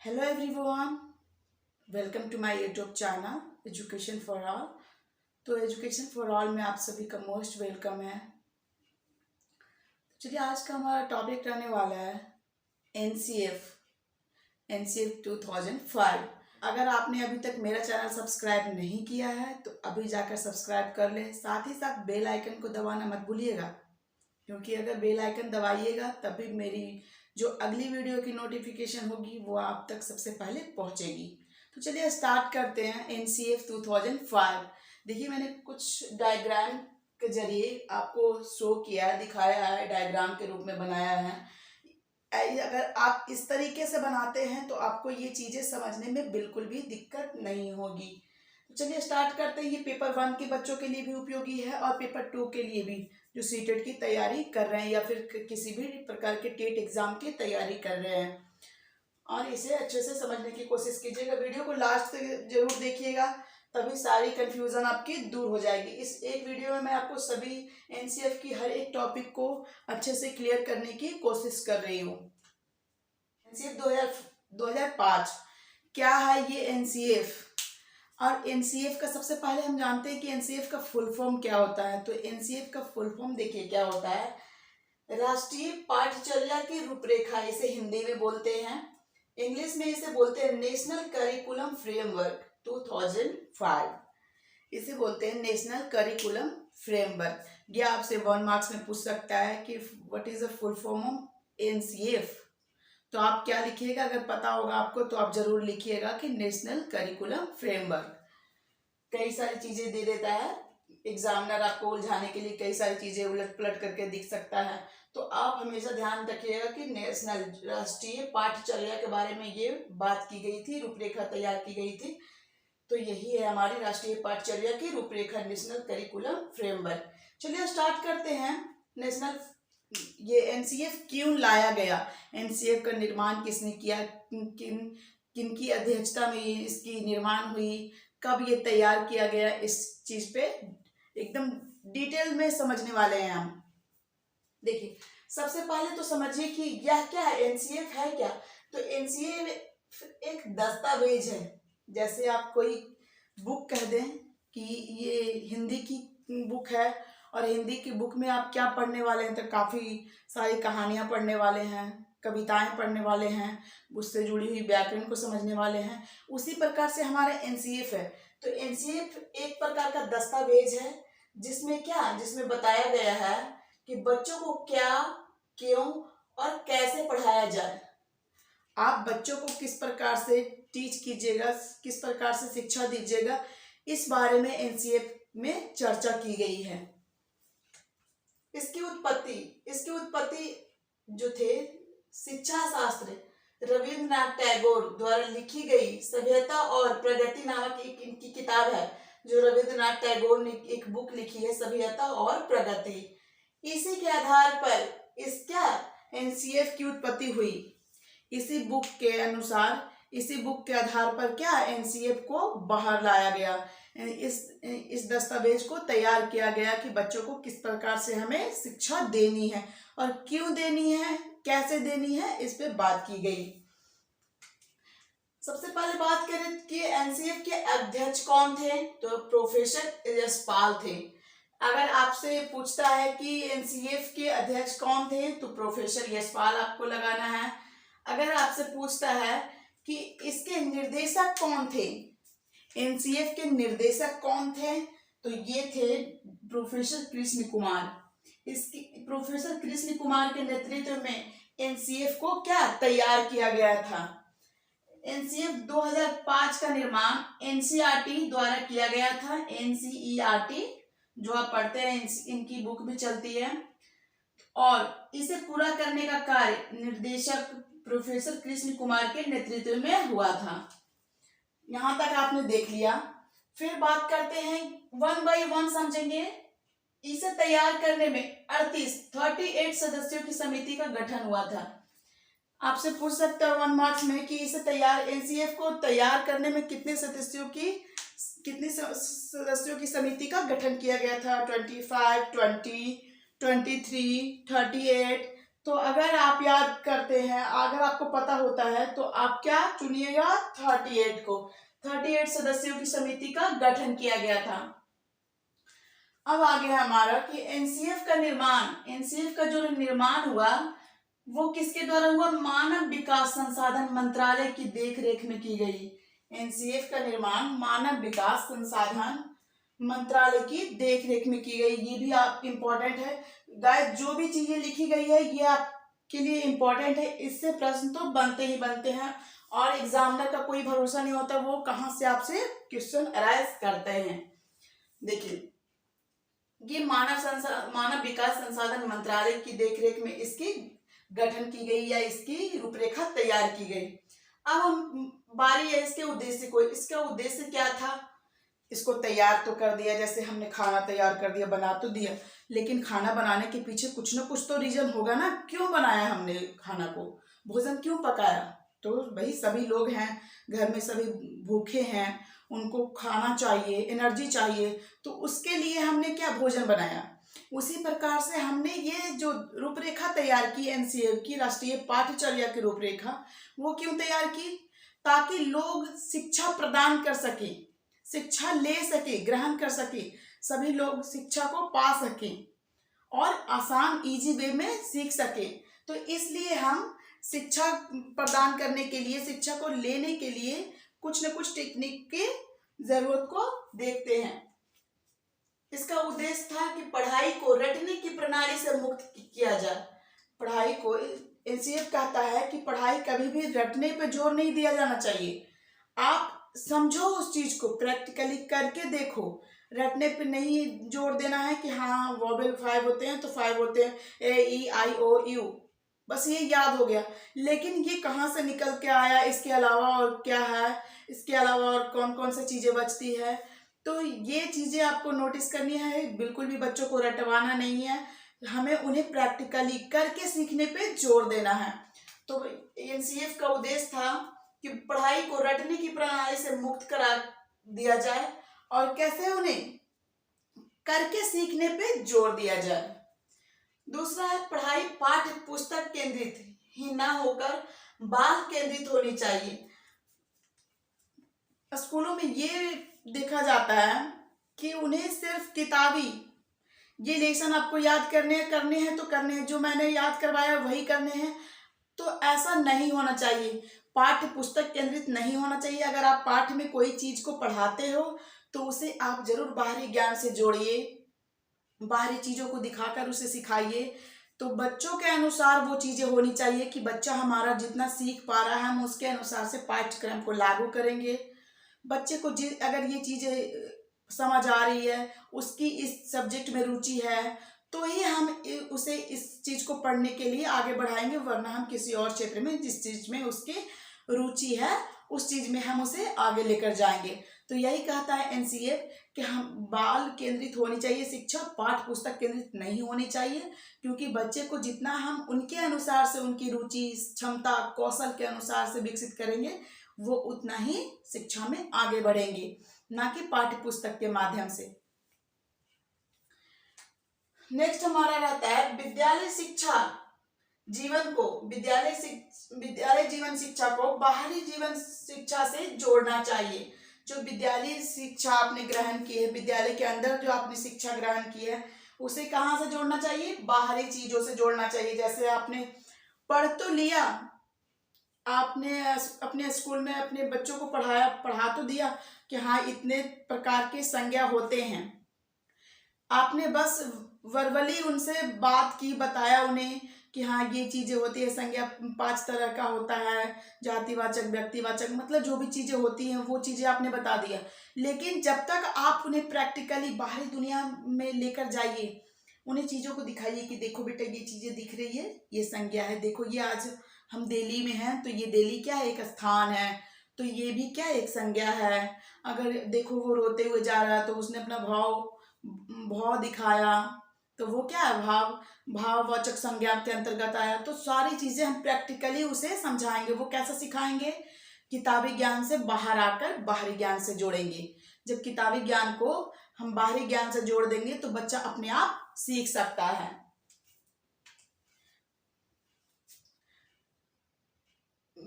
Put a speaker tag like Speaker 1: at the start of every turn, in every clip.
Speaker 1: Hello everyone, welcome to my YouTube channel education for all. तो education for all में आप सभी का मोस्ट वेलकम है। चलिए, आज का हमारा टॉपिक रहने वाला है एनसीएफ 2005। अगर आपने अभी तक मेरा चैनल सब्सक्राइब नहीं किया है तो अभी जाकर सब्सक्राइब कर लें। साथ ही साथ बेल आइकन को दबाना मत भूलिएगा, क्योंकि अगर बेल आइकन दबाइएगा तभी मेरी जो अगली वीडियो की नोटिफिकेशन होगी वो आप तक सबसे पहले पहुंचेगी। तो चलिए स्टार्ट करते हैं। एनसीएफ 2005। देखिए, मैंने कुछ डायग्राम के जरिए आपको शो किया है, दिखाया है, डायग्राम के रूप में बनाया है। अगर आप इस तरीके से बनाते हैं तो आपको ये चीज़ें समझने में बिल्कुल भी दिक्कत नहीं होगी। तो चलिए स्टार्ट करते हैं। ये पेपर 1 के बच्चों के लिए भी उपयोगी है और पेपर 2 के लिए भी, जो सीटेट की तैयारी कर रहे हैं या फिर किसी भी प्रकार के टेट एग्जाम की तैयारी कर रहे हैं। और इसे अच्छे से समझने की कोशिश कीजिएगा। वीडियो को लास्ट तक जरूर देखिएगा, तभी सारी कंफ्यूजन आपकी दूर हो जाएगी। इस एक वीडियो में मैं आपको सभी एनसीएफ की हर एक टॉपिक को अच्छे से क्लियर करने की कोशिश कर रही हूँ। एनसीएफ 2005 क्या है? ये एनसीएफ और एनसीएफ का सबसे पहले हम जानते हैं कि एनसीएफ का फुल फॉर्म क्या होता है। तो एनसीएफ का फुल फॉर्म देखिए क्या होता है। राष्ट्रीय पाठ्यचर्या की रूपरेखा, इसे हिंदी में बोलते हैं। इंग्लिश में इसे बोलते हैं नेशनल करिकुलम फ्रेमवर्क 2005। इसे बोलते हैं नेशनल करिकुलम फ्रेमवर्क। यह आपसे 1 मार्क्स में पूछ सकता है कि what is the full form of NCF. तो आप क्या लिखिएगा? अगर पता होगा आपको तो आप जरूर लिखिएगा कि नेशनल करिकुलम फ्रेमवर्क। कई सारी चीजें दे देता है एग्जामिनर, आपको उलझाने के लिए कई सारी चीजें उलट पलट करके दिख सकता है। तो आप हमेशा ध्यान रखिएगा कि नेशनल, राष्ट्रीय पाठ्यचर्या के बारे में ये बात की गई थी, रूपरेखा तैयार की गई थी। तो यही है हमारी राष्ट्रीय पाठ्यचर्या की रूपरेखा, नेशनल करिकुलम फ्रेमवर्क। चलिए स्टार्ट करते हैं। नेशनल, ये एनसीएफ क्यों लाया गया? एनसीएफ का निर्माण किसने किया? किन किन की अध्यक्षता में इसकी निर्माण हुई? कब ये तैयार किया गया? इस चीज पे एकदम डिटेल में समझने वाले हैं हम। देखिए, सबसे पहले तो समझिए कि यह क्या है, एनसीएफ है क्या। तो एनसीएफ एक दस्तावेज है। जैसे आप कोई बुक कह दें कि ये हिंदी की बुक है और हिंदी की बुक में आप क्या पढ़ने वाले हैं, तो काफ़ी सारी कहानियाँ पढ़ने वाले हैं, कविताएं पढ़ने वाले हैं, उससे जुड़ी हुई व्याकरण को समझने वाले हैं। उसी प्रकार से हमारा एनसीएफ है। तो एनसीएफ एक प्रकार का दस्तावेज है जिसमें बताया गया है कि बच्चों को क्या, क्यों और कैसे पढ़ाया जाए। आप बच्चों को किस प्रकार से टीच कीजिएगा, किस प्रकार से शिक्षा दीजिएगा, इस बारे में एनसीएफ में चर्चा की गई है। इसकी उत्पत्ति जो थे, शिक्षा शास्त्र रविन्द्रनाथ टैगोर द्वारा लिखी गई सभ्यता और प्रगति नामक एक इनकी किताब है। जो रविन्द्रनाथ टैगोर ने एक बुक लिखी है, सभ्यता और प्रगति। इसी के आधार पर इसका एनसीएफ की उत्पत्ति हुई। इसी बुक के आधार पर क्या एनसीएफ को बाहर लाया गया। इस दस्तावेज को तैयार किया गया कि बच्चों को किस प्रकार से हमें शिक्षा देनी है और क्यों देनी है, कैसे देनी है, इस पे बात की गई। सबसे पहले बात करें कि एनसीएफ के अध्यक्ष कौन थे, तो प्रोफेसर यशपाल थे। अगर आपसे पूछता है कि एनसीएफ के अध्यक्ष कौन थे, तो प्रोफेसर यशपाल आपको लगाना है। अगर आपसे पूछता है कि इसके निर्देशक कौन थे, एनसीएफ के निर्देशक कौन थे, तो ये थे प्रोफेसर कृष्ण कुमार। इसकी प्रोफेसर कृष्ण कुमार के नेतृत्व में एनसीएफ को क्या तैयार किया गया था। एनसीएफ 2005 का निर्माण एनसीईआरटी द्वारा किया गया था। एनसीईआरटी जो आप पढ़ते हैं, इनकी बुक भी चलती है। और इसे पूरा करने का कार्य निर्देशक प्रोफेसर कृष्ण कुमार के नेतृत्व में हुआ था। यहां तक आपने देख लिया। फिर बात करते हैं, 1 बाय 1 समझेंगे। इसे तैयार करने में 38 सदस्यों की समिति का गठन हुआ था। आपसे पूछ सकते हो 1 मार्क्स में कि इसे एनसीएफ को तैयार करने में कितने सदस्यों की समिति का गठन किया गया था। 25, 20, 23, 38, तो अगर आप याद करते हैं, अगर आपको पता होता है, तो आप क्या चुनिएगा, 38 को। 38 सदस्यों की समिति का गठन किया गया था। अब आगे है हमारा कि एनसीएफ का निर्माण, एनसीएफ का जो निर्माण हुआ वो किसके द्वारा हुआ, मानव विकास संसाधन मंत्रालय की देखरेख में की गई। एनसीएफ का निर्माण मानव विकास संसाधन मंत्रालय की देखरेख में की गई। ये भी आप इम्पोर्टेंट है गाइस, जो भी चीजें लिखी गई है ये आपके लिए इम्पोर्टेंट है, इससे प्रश्न तो बनते ही बनते हैं और एग्जामिनर का कोई भरोसा नहीं होता वो कहां से आपसे क्वेश्चन अराइज करते हैं। देखिए ये मानव विकास संसाधन मंत्रालय की देखरेख में इसकी गठन की गई या इसकी रूपरेखा तैयार की गई। अब हम बारी है इसके उद्देश्य को, इसका उद्देश्य क्या था, इसको तैयार तो कर दिया, जैसे हमने खाना तैयार कर दिया, बना तो दिया, लेकिन खाना बनाने के पीछे कुछ ना कुछ तो रीजन होगा ना, क्यों बनाया हमने खाना को, भोजन क्यों पकाया। तो भाई सभी लोग हैं घर में, सभी भूखे हैं, उनको खाना चाहिए, एनर्जी चाहिए, तो उसके लिए हमने क्या भोजन बनाया। उसी प्रकार से हमने ये जो रूपरेखा तैयार की एनसीएफ की, राष्ट्रीय पाठ्यचर्या की रूपरेखा, वो क्यों तैयार की, ताकि लोग शिक्षा प्रदान कर सके, शिक्षा ले सके, ग्रहण कर सके, सभी लोग शिक्षा को पा सके और आसान इजी वे में सीख सके। तो इसलिए हम शिक्षा प्रदान करने के लिए, शिक्षा को लेने के लिए कुछ न कुछ टेक्निक की जरूरत को देखते हैं। इसका उद्देश्य था कि पढ़ाई को रटने की प्रणाली से मुक्त किया जाए। पढ़ाई को, एनसीएफ कहता है कि पढ़ाई कभी भी रटने पे जोर नहीं दिया जाना चाहिए, आप समझो उस चीज को, प्रैक्टिकली करके देखो, रटने पे नहीं जोर देना है कि हाँ वोवेल 5 होते हैं तो 5 होते हैं, ए ई आई ओ यू, बस ये याद हो गया, लेकिन ये कहाँ से निकल के आया, इसके अलावा और क्या है, इसके अलावा और कौन कौन सी चीजें बचती है, तो ये चीजें आपको नोटिस करनी है। बिल्कुल भी बच्चों को रटवाना नहीं है, हमें उन्हें प्रैक्टिकली करके सीखने पे जोर देना है। तो एनसीएफ का उद्देश्य था कि पढ़ाई को रटने की प्रणाली से मुक्त करा दिया जाए और कैसे उन्हें करके सीखने पे जोर दिया जाए। दूसरा है पढ़ाई पाठ्य पुस्तक केंद्रित ही ना होकर बाल केंद्रित होनी चाहिए। स्कूलों में ये देखा जाता है कि उन्हें सिर्फ किताबी ये लेसन आपको याद करने हैं तो करने हैं, जो मैंने याद करवाया वही करने हैं, तो ऐसा नहीं होना चाहिए। पाठ्य पुस्तक केंद्रित नहीं होना चाहिए। अगर आप पाठ में कोई चीज को पढ़ाते हो तो उसे आप जरूर बाहरी ज्ञान से जोड़िए, बाहरी चीजों को दिखाकर उसे सिखाइए। तो बच्चों के अनुसार वो चीजें होनी चाहिए कि बच्चा हमारा जितना सीख पा रहा है हम उसके अनुसार से पाठ्यक्रम को लागू करेंगे। बच्चे को अगर ये चीजें समझ आ रही है, उसकी इस सब्जेक्ट में रुचि है, तो ही हम उसे इस चीज को पढ़ने के लिए आगे बढ़ाएंगे, वरना हम किसी और क्षेत्र में जिस चीज में उसकी रुचि है उस चीज में हम उसे आगे लेकर जाएंगे। तो यही कहता है एनसीएफ कि हम बाल केंद्रित होनी चाहिए शिक्षा, पाठ पुस्तक केंद्रित नहीं होनी चाहिए, क्योंकि बच्चे को जितना हम उनके अनुसार से, उनकी रुचि, क्षमता, कौशल के अनुसार से विकसित करेंगे, वो उतना ही शिक्षा में आगे बढ़ेंगे, ना कि पाठ्य पुस्तक के माध्यम से। नेक्स्ट हमारा रहता है विद्यालय शिक्षा जीवन को, विद्यालय जीवन शिक्षा को बाहरी जीवन शिक्षा से जोड़ना चाहिए। जो विद्यालय शिक्षा आपने ग्रहण की है, विद्यालय के अंदर जो आपने शिक्षा ग्रहण की है, उसे कहाँ से जोड़ना चाहिए, बाहरी चीजों से जोड़ना चाहिए। जैसे आपने पढ़ तो लिया, आपने अपने स्कूल में अपने बच्चों को पढ़ा तो दिया कि हाँ इतने प्रकार के संज्ञा होते हैं, आपने बस वर्बली उनसे बात की, बताया उन्हें कि हाँ ये चीजें होती है, संज्ञा 5 तरह का होता है, जातिवाचक, व्यक्तिवाचक, मतलब जो भी चीजें होती हैं वो चीजें आपने बता दिया। लेकिन जब तक आप उन्हें प्रैक्टिकली बाहरी दुनिया में लेकर जाइए, उन्हें चीजों को दिखाइए कि देखो बेटा ये चीजें दिख रही है, ये संज्ञा है, देखो ये आज हम दिल्ली में हैं तो ये दिल्ली क्या है, एक स्थान है, तो ये भी क्या एक संज्ञा है। अगर देखो वो रोते हुए जा रहा है तो उसने अपना भाव दिखाया, तो वो क्या है, भाववाचक संज्ञा के अंतर्गत आया। तो सारी चीजें हम प्रैक्टिकली उसे समझाएंगे। वो कैसे सिखाएंगे, किताबी ज्ञान से बाहर आकर बाहरी ज्ञान से जोड़ेंगे। जब किताबी ज्ञान को हम बाहरी ज्ञान से जोड़ देंगे तो बच्चा अपने आप सीख सकता है।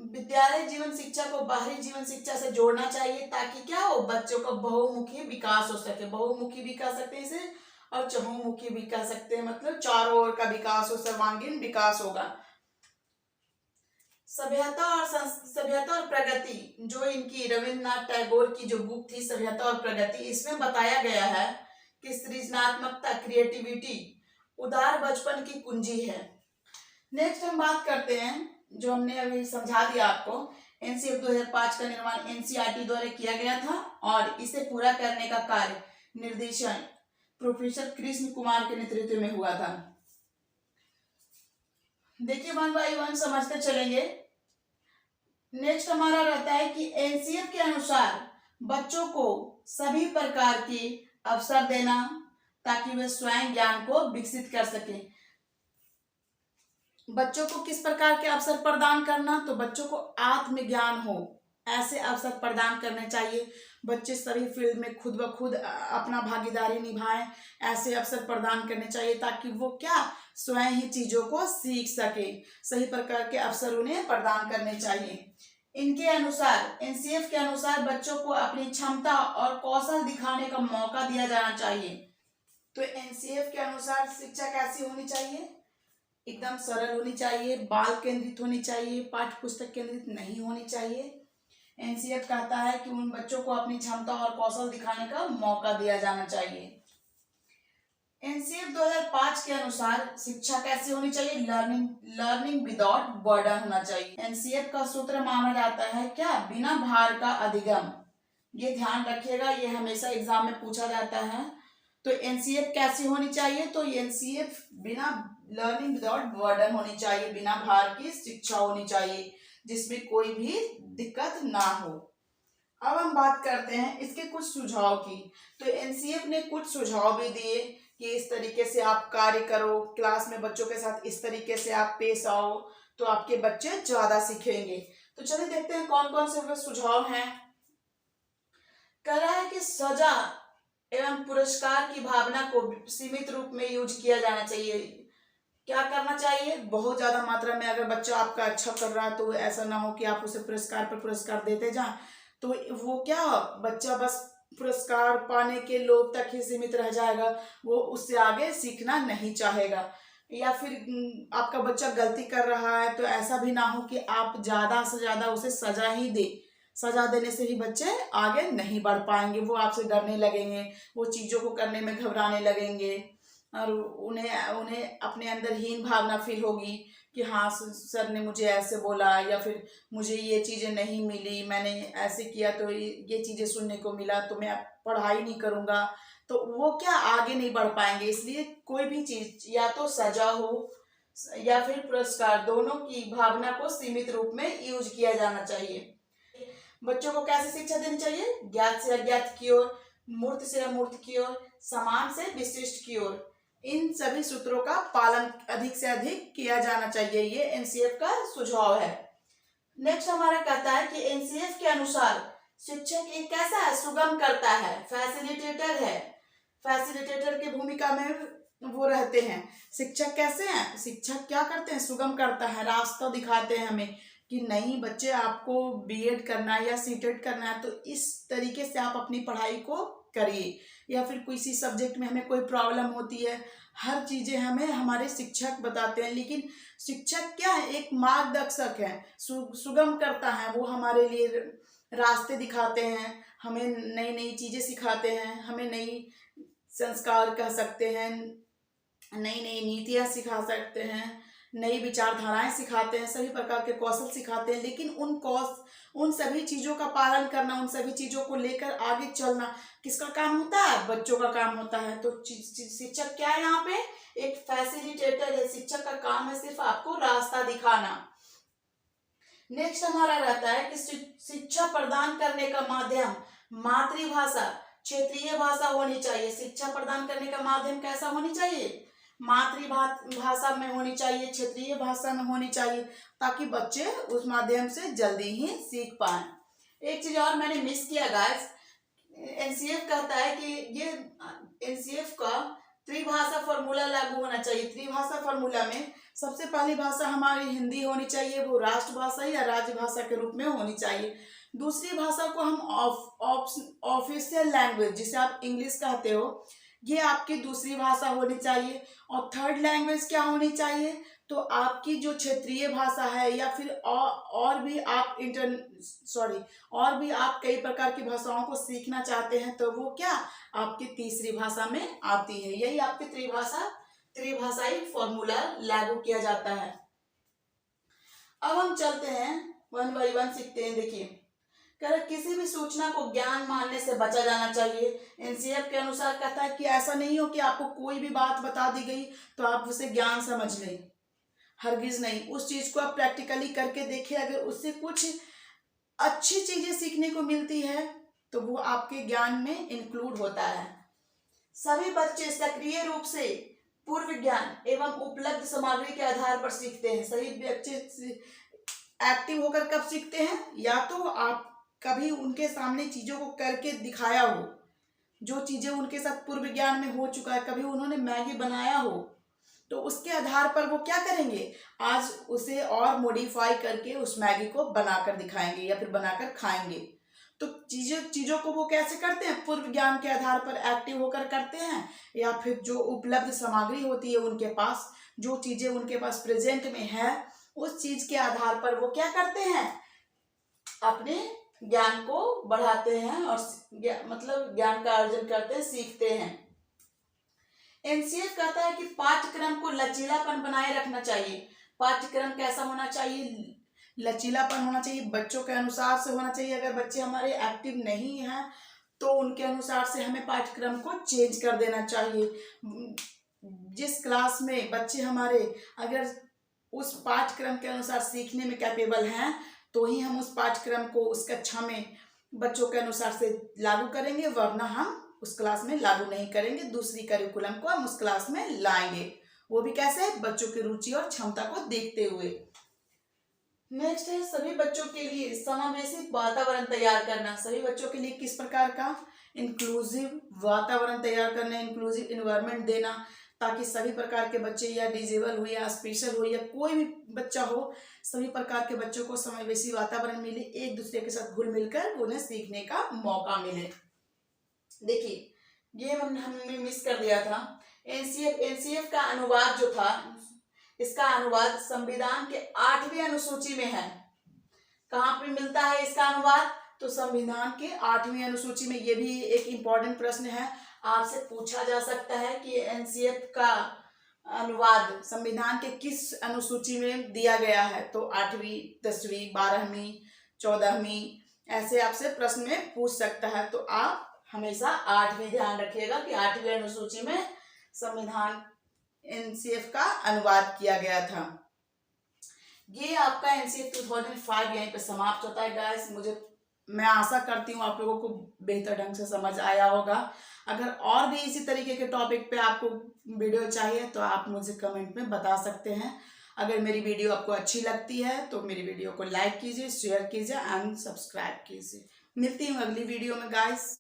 Speaker 1: विद्यालय जीवन शिक्षा को बाहरी जीवन शिक्षा से जोड़ना चाहिए, ताकि क्या हो, बच्चों का बहुमुखी विकास हो सके। बहुमुखी भी कह सकते हैं इसे और चहुमुखी भी कह सकते हैं, मतलब चारों ओर का विकास हो, सर्वांगीण विकास होगा। सभ्यता और प्रगति, जो इनकी रविन्द्रनाथ टैगोर की जो बुक थी सभ्यता और प्रगति, इसमें बताया गया है कि सृजनात्मकता, क्रिएटिविटी उदार बचपन की कुंजी है। नेक्स्ट हम बात करते हैं, जो हमने अभी समझा दिया आपको, एनसीएफ 2005 का निर्माण एनसीईआरटी द्वारा किया गया था और इसे पूरा करने का कार्य निर्देशन प्रोफेसर कृष्ण कुमार के नेतृत्व में हुआ था। देखिए वन बाय वन समझते चलेंगे। नेक्स्ट हमारा रहता है कि एनसीएफ के अनुसार बच्चों को सभी प्रकार के अवसर देना, ताकि वे स्वयं ज्ञान को विकसित कर सके। बच्चों को किस प्रकार के अवसर प्रदान करना, तो बच्चों को आत्मज्ञान हो ऐसे अवसर प्रदान करने चाहिए। बच्चे सभी फील्ड में खुद ब खुद अपना भागीदारी निभाएं, ऐसे अवसर प्रदान करने चाहिए ताकि वो क्या, स्वयं ही चीजों को सीख सके। सही प्रकार के अवसर उन्हें प्रदान करने चाहिए। इनके अनुसार, एनसीएफ के अनुसार बच्चों को अपनी क्षमता और कौशल दिखाने का मौका दिया जाना चाहिए। तो एनसीएफ के अनुसार शिक्षा कैसी होनी चाहिए, एकदम सरल होनी चाहिए, बाल केंद्रित होनी चाहिए, पाठ्य पुस्तक केंद्रित नहीं होनी चाहिए। एनसीएफ कहता है कि उन बच्चों को अपनी क्षमता और कौशल दिखाने का मौका दिया जाना चाहिए। एनसीएफ 2005 के अनुसार शिक्षा कैसी होनी चाहिए, लर्निंग विदाउट बर्डन होना चाहिए। एनसीएफ का सूत्र माना जाता है क्या, बिना भार का अधिगम। ये ध्यान रखिएगा, ये हमेशा एग्जाम में पूछा जाता है। तो एनसीएफ कैसी होनी चाहिए, तो एनसीएफ बिना लर्निंग विदाउट बर्डन होनी चाहिए, बिना भार की शिक्षा होनी चाहिए, जिसमें कोई भी दिक्कत ना हो। अब हम बात करते हैं इसके कुछ सुझाव की। तो एनसीएफ ने कुछ सुझाव भी दिए कि इस तरीके से आप कार्य करो, क्लास में बच्चों के साथ इस तरीके से आप पेश आओ, तो आपके बच्चे ज्यादा सीखेंगे। तो चलिए देखते हैं कौन कौन से वे सुझाव हैं। कह रहा है कि सजा एवं पुरस्कार की भावना को सीमित रूप में यूज किया जाना चाहिए। क्या करना चाहिए, बहुत ज्यादा मात्रा में अगर बच्चा आपका अच्छा कर रहा है तो ऐसा ना हो कि आप उसे पुरस्कार पर पुरस्कार देते जाएं, तो वो क्या, बच्चा बस पुरस्कार पाने के लोभ तक ही सीमित रह जाएगा, वो उससे आगे सीखना नहीं चाहेगा। या फिर आपका बच्चा गलती कर रहा है तो ऐसा भी ना हो कि आप ज्यादा से ज्यादा उसे सजा ही दे। सजा देने से भी बच्चे आगे नहीं बढ़ पाएंगे, वो आपसे डरने लगेंगे, वो चीजों को करने में घबराने लगेंगे और उन्हें अपने अंदर हीन भावना फील होगी कि हाँ सर ने मुझे ऐसे बोला, या फिर मुझे ये चीज़ें नहीं मिली, मैंने ऐसे किया तो ये चीज़ें सुनने को मिला, तो मैं पढ़ाई नहीं करूँगा, तो वो क्या आगे नहीं बढ़ पाएंगे। इसलिए कोई भी चीज़, या तो सजा हो या फिर पुरस्कार, दोनों की भावना को सीमित रूप में यूज किया जाना चाहिए। बच्चों को कैसे शिक्षा देनी चाहिए, ज्ञात से अज्ञात की ओर, मूर्त से अमूर्त की ओर, समान से विशिष्ट की ओर। इन सभी सूत्रों का पालन अधिक से अधिक किया जाना चाहिए, ये एनसीएफ का सुझाव है। नेक्स्ट हमारा कहता है कि एनसीएफ के अनुसार शिक्षक एक कैसा है, सुगम करता है, फैसिलिटेटर है। फैसिलिटेटर की भूमिका में वो रहते हैं। शिक्षक कैसे हैं, शिक्षक क्या करते हैं, सुगम करता है, रास्ता दिखाते हैं हमें कि नहीं बच्चे आपको बीएड करना है या सीटेट करना है तो इस तरीके से आप अपनी पढ़ाई को करिए, या फिर किसी सब्जेक्ट में हमें कोई प्रॉब्लम होती है, हर चीज़ें हमें हमारे शिक्षक बताते हैं। लेकिन शिक्षक क्या है, एक मार्गदर्शक है, सुगम करता है, वो हमारे लिए रास्ते दिखाते हैं, हमें नई नई चीज़ें सिखाते हैं, हमें नई संस्कार कह सकते हैं, नई नई नीतियाँ सिखा सकते हैं, नई विचारधाराएं सिखाते हैं, सभी प्रकार के कौशल सिखाते हैं। लेकिन उन सभी चीज़ों का पालन करना, उन सभी चीज़ों को लेकर आगे चलना किसका काम होता है, बच्चों का काम होता है। तो शिक्षक क्या है, यहाँ पे एक फैसिलिटेटर है। शिक्षक का काम है सिर्फ आपको रास्ता दिखाना। नेक्स्ट हमारा रहता है कि शिक्षा प्रदान करने का माध्यम मातृभाषा, क्षेत्रीय भाषा होनी चाहिए। शिक्षा प्रदान करने का माध्यम कैसा होनी चाहिए, मातृभाषा में होनी चाहिए, क्षेत्रीय भाषा में होनी चाहिए, ताकि बच्चे उस माध्यम से जल्दी ही सीख पाएं। एक चीज और मैंने मिस किया गाइस, एनसीएफ कहता है कि ये एनसीएफ का त्रिभाषा फॉर्मूला लागू होना चाहिए। त्रिभाषा फॉर्मूला में सबसे पहली भाषा हमारी हिंदी होनी चाहिए, वो राष्ट्रभाषा या राज्यभाषा के रूप में होनी चाहिए। दूसरी भाषा को हम ऑफिशियल लैंग्वेज, जिसे आप इंग्लिश कहते हो, ये आपकी दूसरी भाषा होनी चाहिए। और थर्ड लैंग्वेज क्या होनी चाहिए, तो आपकी जो क्षेत्रीय भाषा है या फिर और भी आप और भी आप कई प्रकार की भाषाओं को सीखना चाहते हैं, तो वो क्या आपकी तीसरी भाषा में आती है। यही आपकी त्रिभाषाई फॉर्मूला लागू किया जाता है। अब हम चलते हैं, वन बाई वन सीखते हैं। देखिए, किसी भी सूचना को ज्ञान मानने से बचा जाना चाहिए। एनसीएफ के अनुसार कहता है कि ऐसा नहीं हो कि आपको कोई भी बात बता दी गई तो आप उसे ज्ञान समझ लें, हरगिज नहीं। उस चीज को आप प्रैक्टिकली करके देखिए, अगर उससे कुछ अच्छी चीजें सीखने को मिलती है तो वो आपके ज्ञान में इंक्लूड होता है। सभी बच्चे सक्रिय रूप से पूर्व ज्ञान एवं उपलब्ध सामग्री के आधार पर सीखते हैं। सभी बच्चे एक्टिव होकर कब सीखते हैं, या तो आप कभी उनके सामने चीजों को करके दिखाया हो, जो चीजें उनके साथ पूर्व ज्ञान में हो चुका है, कभी उन्होंने मैगी बनाया हो, तो उसके आधार पर वो क्या करेंगे, आज उसे और मॉडिफाई करके उस मैगी को बनाकर दिखाएंगे या फिर बनाकर खाएंगे। तो चीजों को वो कैसे करते हैं, पूर्व ज्ञान के आधार पर एक्टिव होकर करते हैं, या फिर जो उपलब्ध सामग्री होती है उनके पास, जो चीजें उनके पास प्रेजेंट में है, उस चीज के आधार पर वो क्या करते हैं, अपने ज्ञान को बढ़ाते हैं और मतलब ज्ञान का अर्जन करते हैं, सीखते हैं। एनसीएफ कहता है कि पाठ्यक्रम को लचीलापन बनाए रखना चाहिए। पाठ्यक्रम कैसा होना चाहिए, लचीलापन होना चाहिए, बच्चों के अनुसार से होना चाहिए। अगर बच्चे हमारे एक्टिव नहीं हैं तो उनके अनुसार से हमें पाठ्यक्रम को चेंज कर देना चाहिए। जिस क्लास में बच्चे हमारे अगर उस पाठ्यक्रम के अनुसार सीखने में कैपेबल हैं तो ही हम उस पाठ्यक्रम को उस कक्षा में बच्चों के अनुसार से लागू करेंगे, वरना हम उस क्लास में लागू नहीं करेंगे। दूसरी करिकुलम को हम उस क्लास में लाएंगे, वो भी कैसे, बच्चों की रुचि और क्षमता को देखते हुए। नेक्स्ट है सभी बच्चों के लिए समावेशी वातावरण तैयार करना। सभी बच्चों के लिए किस प्रकार का इंक्लूसिव वातावरण तैयार करना, इंक्लूसिव इन्वायरमेंट देना, ताकि सभी प्रकार के बच्चे, या डिजेबल हो या स्पेशल हो या कोई भी बच्चा हो, सभी प्रकार के बच्चों को समावेशी वातावरण मिले, एक दूसरे के साथ घुल मिलकर उन्हें सीखने का मौका मिले। देखिए, ये हमने मिस कर दिया था। एनसीएफ का अनुवाद जो था, इसका अनुवाद संविधान के 8वीं अनुसूची में है। कहाँ पे मिलता है इसका अनुवाद, तो संविधान के 8वीं अनुसूची में। ये भी एक इम्पोर्टेंट प्रश्न है, आपसे पूछा जा सकता है कि एनसीएफ का अनुवाद संविधान के किस अनुसूची में दिया गया है, तो 8वीं, 10वीं, 12वीं, 14वीं, ऐसे आपसे प्रश्न में पूछ सकता है। तो आप हमेशा 8वीं ध्यान रखिएगा कि 8वीं अनुसूची में संविधान एनसीएफ का अनुवाद किया गया था। ये आपका एनसीएफ 2005 यहीं पे समाप्त होता है गाइस। मैं आशा करती हूँ आप लोगों को बेहतर ढंग से समझ आया होगा। अगर और भी इसी तरीके के टॉपिक पे आपको वीडियो चाहिए तो आप मुझे कमेंट में बता सकते हैं। अगर मेरी वीडियो आपको अच्छी लगती है तो मेरी वीडियो को लाइक कीजिए, शेयर कीजिए एंड सब्सक्राइब कीजिए। मिलती हूँ अगली वीडियो में गाइस।